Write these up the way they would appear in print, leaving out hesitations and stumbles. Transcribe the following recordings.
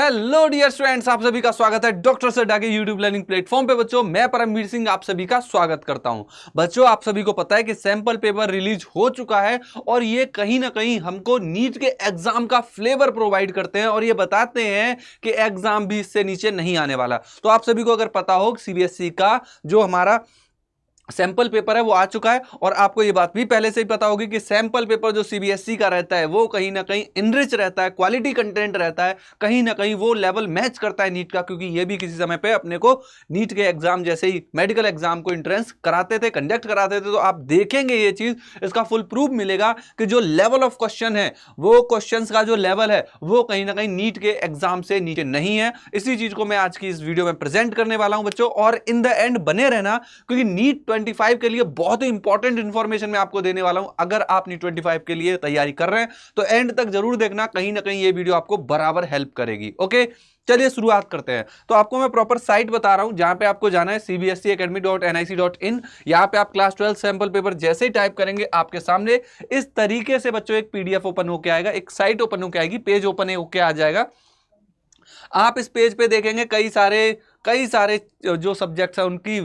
Hello dear students, आप सभी का स्वागत है डॉक्टर सड्डा के यूट्यूब लर्निंग प्लेटफॉर्म पे। बच्चों, मैं परमवीर सिंह आप सभी का स्वागत करता हूं। बच्चों, आप सभी को पता है कि सैंपल पेपर रिलीज हो चुका है और ये कहीं ना कहीं हमको नीट के एग्जाम का फ्लेवर प्रोवाइड करते हैं और ये बताते हैं कि एग्जाम भी इससे नीचे नहीं आने वाला। तो आप सभी को अगर पता हो सीबीएसई का जो हमारा सैंपल पेपर है वो आ चुका है और आपको ये बात भी पहले से ही पता होगी कि सैंपल पेपर जो सीबीएसई का रहता है वो कहीं ना कहीं इनरिच रहता है, क्वालिटी कंटेंट रहता है, कहीं ना कहीं वो लेवल मैच करता है नीट का, क्योंकि ये भी किसी समय पे अपने को नीट के एग्जाम जैसे ही मेडिकल एग्जाम को एंट्रेंस कराते थे, कंडक्ट कराते थे। तो आप देखेंगे ये चीज, इसका फुल प्रूफ मिलेगा कि जो लेवल ऑफ क्वेश्चन है वो क्वेश्चन का जो लेवल है वो कहीं ना कहीं नीट के एग्जाम से नीचे नहीं है। इसी चीज को मैं आज की इस वीडियो में प्रेजेंट करने वाला हूं बच्चों, और इन द एंड बने रहना, क्योंकि नीट 25 के लिए बहुत ही इंपॉर्टेंट इंफॉर्मेशन मैं आपको देने वाला हूं। अगर आप नीट 25 के लिए तैयारी कर रहे हैं तो एंड तक जरूर देखना, कहीं ना कहीं ये वीडियो आपको बराबर हेल्प करेगी। ओके, चलिए शुरुआत करते हैं। तो आपको मैं प्रॉपर साइट बता रहा हूं जहां पे आपको जाना है cbseacademy.nic.in। यहां पे आप क्लास 12 सैंपल पेपर जैसे ही टाइप करेंगे आपके सामने इस तरीके से बच्चों एक पीडीएफ ओपन होकर आएगा, एक साइट ओपन होकर आएगी, पेज ओपन होकर आ जाएगा। आप इस पेज पे देखेंगे कई सारे जो सब्जेक्ट्स हैं उनकी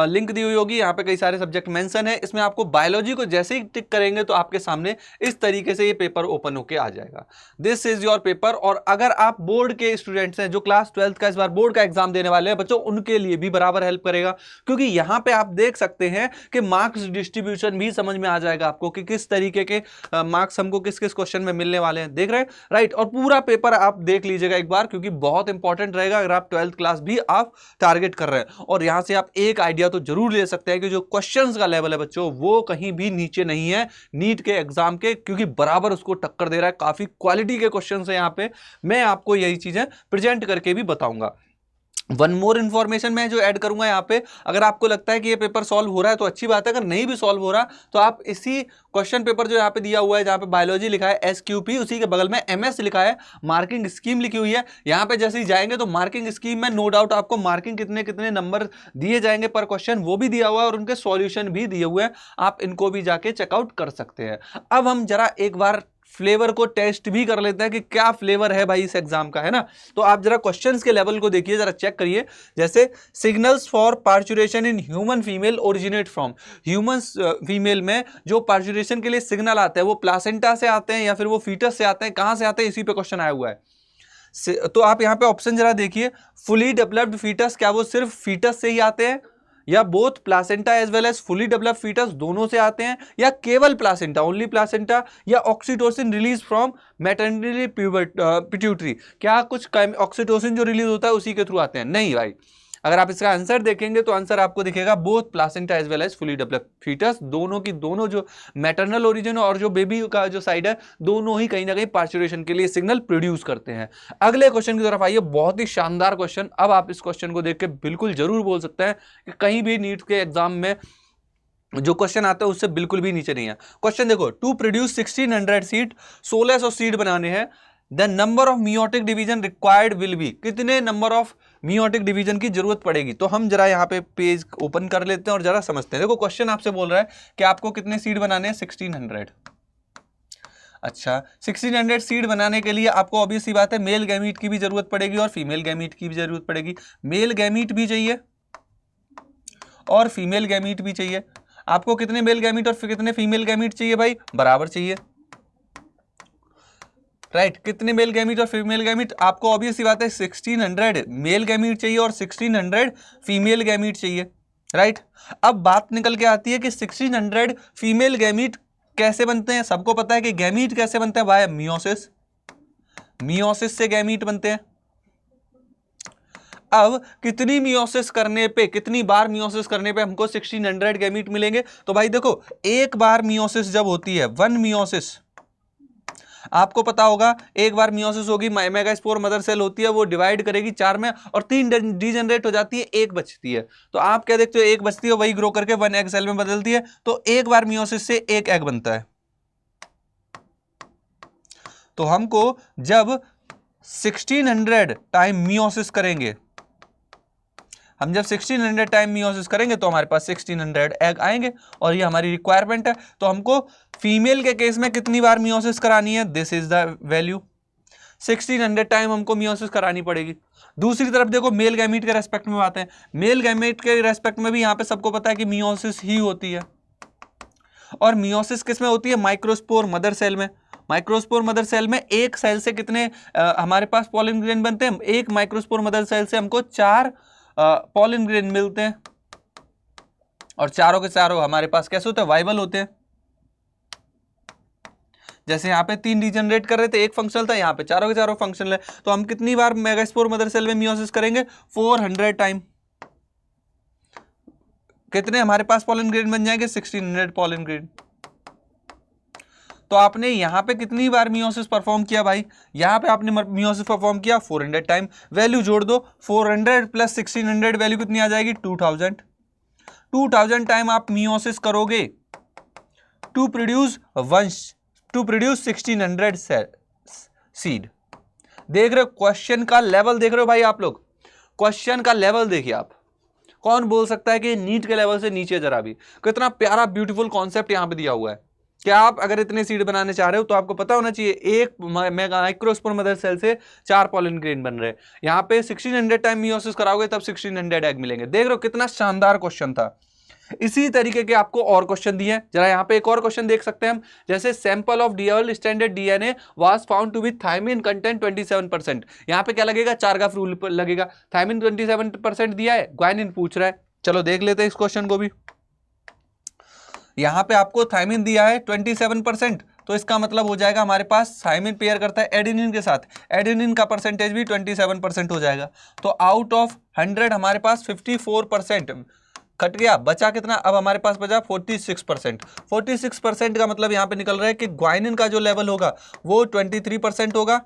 लिंक दी हुई होगी। यहाँ पे कई सारे सब्जेक्ट मेंशन है। इसमें आपको बायोलॉजी को जैसे ही टिक करेंगे तो आपके सामने इस तरीके से ये पेपर ओपन होके आ जाएगा। This is your paper. और अगर आप बोर्ड के स्टूडेंट्स हैं जो क्लास 12 का इस बार बोर्ड का एग्जाम देने वाले हैं बच्चों, उनके लिए भी बराबर हेल्प करेगा, क्योंकि यहाँ पे आप देख सकते हैं कि मार्क्स डिस्ट्रीब्यूशन भी समझ में आ जाएगा आपको कि किस तरीके के मार्क्स हमको किस किस क्वेश्चन में मिलने वाले हैं। देख रहे हैं, राइट। और पूरा पेपर आप देख लीजिएगा एक बार, क्योंकि बहुत इंपॉर्टेंट रहेगा अगर आप 12th क्लास भी आप टारगेट कर रहे हैं। और यहां से आप एक आइडिया तो जरूर ले सकते हैं कि जो क्वेश्चंस का लेवल है बच्चों वो कहीं भी नीचे नहीं है नीट के एग्जाम के, क्योंकि बराबर उसको टक्कर दे रहा है। काफी क्वालिटी के क्वेश्चंस है यहां पे, मैं आपको यही चीजें प्रेजेंट करके भी बताऊंगा। वन मोर इन्फॉर्मेशन मैं जो ऐड करूंगा यहाँ पे, अगर आपको लगता है कि ये पेपर सॉल्व हो रहा है तो अच्छी बात है, अगर नहीं भी सॉल्व हो रहा तो आप इसी क्वेश्चन पेपर जो यहाँ पे दिया हुआ है जहाँ पे बायोलॉजी लिखा है SQP, उसी के बगल में MS लिखा है, मार्किंग स्कीम लिखी हुई है, यहाँ पे जैसे ही जाएंगे तो मार्किंग स्कीम में नो डाउट आपको मार्किंग कितने कितने नंबर दिए जाएंगे पर क्वेश्चन वो भी दिया हुआ है और उनके सॉल्यूशन भी दिए हुए हैं। आप इनको भी जाके चेकआउट कर सकते हैं। अब हम जरा एक बार फ्लेवर को टेस्ट भी कर लेते हैं कि क्या फ्लेवर है भाई इस एग्जाम का, है ना। तो आप जरा क्वेश्चंस के लेवल को देखिए, जरा चेक करिए। जैसे signals for parturition in human female originate from, human female में जो पार्चुरेशन के लिए सिग्नल आते हैं वो प्लासेंटा से आते हैं या फिर वो फीटस से आते हैं, कहां से आते हैं, इसी पे क्वेश्चन आया हुआ है। तो आप यहां पे ऑप्शन जरा देखिए, फुली डेवलप्ड फीटस, क्या वो सिर्फ फीटस से ही आते हैं या both placenta as well as fully developed fetus दोनों से आते हैं, या केवल प्लासेंटा, ओनली प्लासेंटा, या oxytocin release from maternally pituitary, क्या कुछ ऑक्सीटोसिन जो रिलीज होता है उसी के थ्रू आते हैं? नहीं भाई। अगर आप इसका आंसर देखेंगे तो आंसर आपको दिखेगा both placenta as well as fully developed fetus, दोनों की दोनों जो मैटरनल ओरिजिन और जो बेबी का जो साइड है दोनों ही कहीं ना कहीं पार्चुरेशन के लिए सिग्नल प्रोड्यूस करते हैं। अगले क्वेश्चन की तरफ आइए, बहुत ही शानदार क्वेश्चन। अब आप इस क्वेश्चन को देख के बिल्कुल जरूर बोल सकते हैं कि कहीं भी नीट के एग्जाम में जो क्वेश्चन आता है उससे बिल्कुल भी नीचे नहीं है। क्वेश्चन देखो, टू प्रोड्यूस 1600 सीड, 1600 सीड बनाने हैं, the number of meiotic division required will be, कितने नंबर ऑफ मियोटिक डिवीजन की जरूरत पड़ेगी। तो हम जरा यहाँ पे पेज ओपन कर लेते हैं और जरा समझते हैं। देखो, क्वेश्चन आपसे बोल रहा है कि आपको कितने सीड बनाने हैं, 1600। अच्छा, 1600 सीड बनाने के लिए आपको ऑब्वियस सी बात है मेल गैमीट की भी जरूरत पड़ेगी और फीमेल गैमीट की भी जरूरत पड़ेगी। मेल गैमीट भी चाहिए और फीमेल गैमीट भी चाहिए। आपको कितने मेल गैमीट और कितने फीमेल गैमीट चाहिए भाई? बराबर चाहिए, राइट। कितने मेल गैमीट और फीमेल गैमीट? आपको ऑब्वियस सी बात है 1600 मेल गैमीट चाहिए और 1600 फीमेल गैमीट चाहिए, राइट। अब बात निकल के आती है कि 1600 फीमेल गैमीट कैसे बनते हैं। सबको पता है कि गैमीट कैसे बनते हैं, बाय मियोसिस, मियोसिस से गैमीट बनते हैं। अब कितनी मियोसिस करने पे, कितनी बार मियोसिस करने पे हमको 1600 गैमीट मिलेंगे? तो भाई देखो, एक बार मियोसिस जब होती है, वन मियोसिस, आपको पता होगा एक बार मियोसिस होगी, मेगास्पोर मदर सेल होती है, वो डिवाइड करेगी 4 में और 3 डीजेनरेट हो जाती है, एक बचती है। तो आप क्या देखते हो, एक बचती है, वही ग्रो करके 1 एग सेल में बदलती है। तो एक बार मियोसिस से एक एग बनता है। तो हमको जब 1600 टाइम मियोसिस करेंगे, हम जब 1600 टाइम मियोसिस करेंगे तो हमारे पास 1600 एग आएंगे और ये हमारी रिक्वायरमेंट है। तो हमको फीमेल के केस में कितनी बार मियोसिस करानी है, this is the value. 1600 time हमको मियोसिस करानी पड़ेगी। दूसरी तरफ देखो मेल गैमीट के रेस्पेक्ट में आते हैं, मेल गैमीट के रेस्पेक्ट में भी यहाँ पे सबको पता है कि मियोसिस ही होती है। और मियोसिस किस में होती है? माइक्रोस्पोर मदर सेल में। माइक्रोस्पोर मदर सेल में एक सेल से कितने हमारे पास पॉलन ग्रेन बनते हैं? एक माइक्रोस्पोर मदर सेल से हमको 4 पॉलन ग्रेन मिलते हैं, और चारों के चारों हमारे पास कैसे होते हैं? वाइबल होते हैं। जैसे यहाँ पे 3 डिजनरेट कर रहे थे, एक फंक्शनल था, यहाँ पे चारों के चारों फंक्शनल है। तो हम कितनी बार मेगास्पोर मदर सेल में मियोसिस करेंगे? 400 टाइम। कितने हमारे पास पॉलन ग्रेन बन जाएंगे? 1600 पॉलन ग्रेन। तो आपने यहां पे कितनी बार मियोसिस परफॉर्म किया भाई? यहां पे आपने मियोसिस परफॉर्म किया 400 टाइम। वैल्यू जोड़ दो, 400 प्लस 1600 वैल्यू कितनी आ जाएगी? 2000। 2000 टाइम आप मियोसिस करोगे टू प्रोड्यूस 1600 सीड। देख रहे हो क्वेश्चन का लेवल? देख रहे हो भाई आप लोग क्वेश्चन का लेवल देखिए आप। कौन बोल सकता है कि नीट के लेवल से नीचे जरा भी? कितना प्यारा ब्यूटीफुल कॉन्सेप्ट यहां पे दिया हुआ है। क्या आप अगर इतने सीड बनाने चाह रहे हो तो आपको पता होना चाहिए एक माइक्रोस्पोर मदर सेल से 4 पॉलन ग्रेन बन रहे हैं। यहाँ पे 1600 टाइम मियोसिस कराओगे तब 1600 एग मिलेंगे। देख रहे हो कितना शानदार क्वेश्चन था। इसी तरीके के आपको और क्वेश्चन दिए हैं। जरा यहाँ पे एक और क्वेश्चन देख सकते हैं हम, जैसे sample of double standard DNA was found to be thymine content 27%। यहाँ पे क्या लगेगा? चारगाफ रूल लगेगा। थायमिन 27% दिया है, ग्वानिन पूछ रहा है। चलो देख लेते हैं इस क्वेश्चन को भी। यहां पे आपको थायमिन दिया है 27%, तो इसका मतलब हो जाएगा हमारे पास थायमिन पेयर करता है एडेनिन के साथ, एडेनिन का परसेंटेज भी 27% हो जाएगा। तो आउट ऑफ 100 हमारे पास 54% कट गया, बचा कितना? अब हमारे पास बचा 46%। 46% का मतलब यहाँ पे निकल रहा है कि ग्वाइनिन का जो लेवल होगा वो 23% होगा,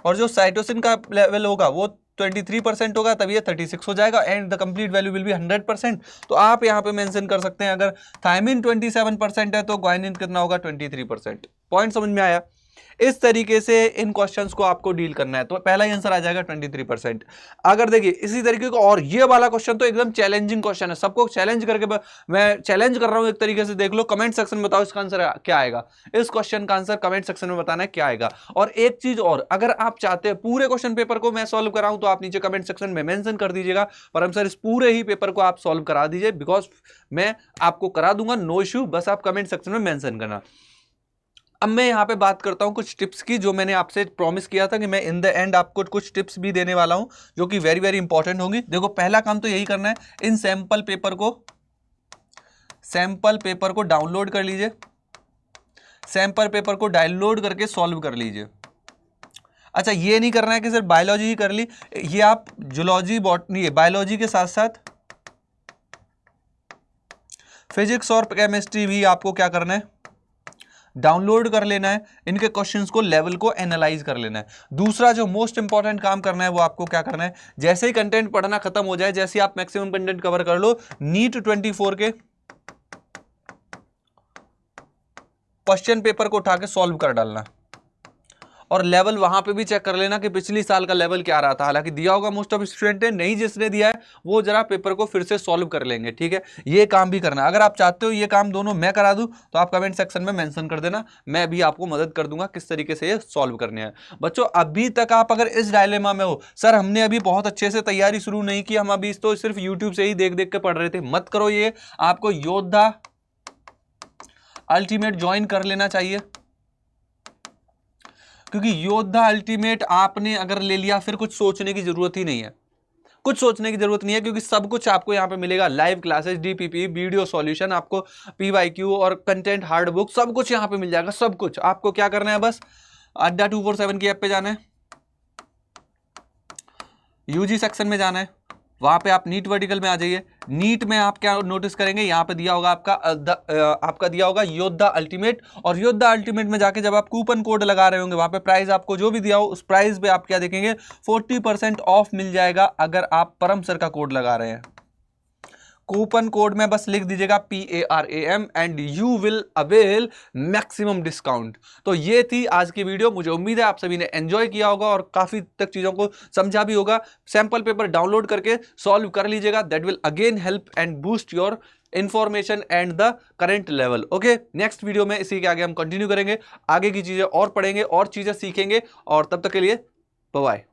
और जो साइटोसिन का लेवल होगा वो 23% होगा, तब ये 36 हो जाएगा, and the complete value will be 100%। तो आप यहाँ पे मेंशन कर सकते हैं, अगर थायमिन 27% है तो ग्वाइनिन कितना होगा? 23%। पॉइंट समझ में आया? इस तरीके से इन क्वेश्चंस को आपको डील करना है। तो पहला ही आंसर आ जाएगा 23%। अगर देखिए इसी तरीके को, और ये वाला क्वेश्चन तो एकदम चैलेंजिंग क्वेश्चन है, सबको चैलेंज करके मैं चैलेंज कर रहा हूं एक तरीके से। देख लो कमेंट सेक्शन में बताओ इसका आंसर क्या आएगा। इस क्वेश्चन का आंसर कमेंट सेक्शन में बताना है क्या आएगा। और एक चीज और, अगर आप चाहते हैं पूरे क्वेश्चन पेपर को मैं सॉल्व कराऊं तो आप नीचे कमेंट सेक्शन में मेंशन कर दीजिएगा, पर हम सर इस पूरे ही पेपर को आप सॉल्व करा दीजिए, बिकॉज मैं आपको करा दूंगा, नो इश्यू, बस आप कमेंट सेक्शन में मेंशन करना। अब मैं यहाँ पे बात करता हूँ कुछ टिप्स की, जो मैंने आपसे प्रॉमिस किया था कि मैं इन द एंड आपको कुछ टिप्स भी देने वाला हूँ जो कि वेरी वेरी इंपॉर्टेंट होंगी। देखो पहला काम तो यही करना है, इन सैंपल पेपर को डाउनलोड कर लीजिए, सैंपल पेपर को डाउनलोड करके सॉल्व कर लीजिए। अच्छा, ये नहीं करना है कि सिर्फ बायोलॉजी ही कर ली, ये आप जूलॉजी, बॉटनी, बायोलॉजी के साथ साथ फिजिक्स और केमिस्ट्री भी आपको क्या करना है? डाउनलोड कर लेना है। इनके क्वेश्चंस को, लेवल को एनालाइज कर लेना है। दूसरा जो मोस्ट इंपॉर्टेंट काम करना है वो आपको क्या करना है? जैसे ही कंटेंट पढ़ना खत्म हो जाए, जैसे आप मैक्सिमम कंटेंट कवर कर लो, नीट 24 के क्वेश्चन पेपर को उठा के सॉल्व कर डालना, और लेवल वहां पे भी चेक कर लेना कि पिछली साल का लेवल क्या रहा था। हालांकि दिया होगा मोस्ट ऑफ स्टूडेंट ने, नहीं जिसने दिया है वो जरा पेपर को फिर से सॉल्व कर लेंगे, ठीक है? ये काम भी करना। अगर आप चाहते हो ये काम दोनों मैं करा दूं तो आप कमेंट सेक्शन में मेंशन कर देना, मैं भी आपको मदद कर दूंगा किस तरीके से ये सॉल्व करने हैं। बच्चों अभी तक आप अगर इस डायलेमा में हो, सर हमने अभी बहुत अच्छे से तैयारी शुरू नहीं की, हम अभी तो सिर्फ यूट्यूब से ही देख देख के पढ़ रहे थे, मत करो ये। आपको योद्धा अल्टीमेट ज्वाइन कर लेना चाहिए, क्योंकि योद्धा अल्टीमेट आपने अगर ले लिया फिर कुछ सोचने की जरूरत ही नहीं है, कुछ सोचने की जरूरत नहीं है, क्योंकि सब कुछ आपको यहाँ पे मिलेगा। Live classes, DPP, video solution, आपको पीवाईक्यू और कंटेंट हार्ड बुक, सब कुछ यहाँ पे मिल जाएगा। सब कुछ आपको क्या करना है, बस अड्डा 247 की ऐप पे जाना है, यूजी सेक्शन में जाना है, वहां पे आप नीट वर्टिकल में आ जाइए। नीट में आप क्या नोटिस करेंगे, यहाँ पे दिया होगा आपका दिया होगा योद्धा अल्टीमेट, और योद्धा अल्टीमेट में जाके जब आप कूपन कोड लगा रहे होंगे, वहां पे प्राइस आपको जो भी दिया हो उस प्राइस पे आप क्या देखेंगे, 40% ऑफ मिल जाएगा अगर आप परम सर का कोड लगा रहे हैं। कूपन कोड में बस लिख दीजिएगा PARAM and you will avail maximum discount. तो ये थी आज की वीडियो, मुझे उम्मीद है आप सभी ने एंजॉय किया होगा और काफी तक चीजों को समझा भी होगा। सैंपल पेपर डाउनलोड करके सॉल्व कर लीजिएगा, that will again help and boost your information and the current level. Okay, next video में इसी के आगे हम कंटिन्यू करेंगे, आगे की चीजें और पढ़ेंगे और चीजें सीखेंगे, और तब तक के लिए बाय बाय।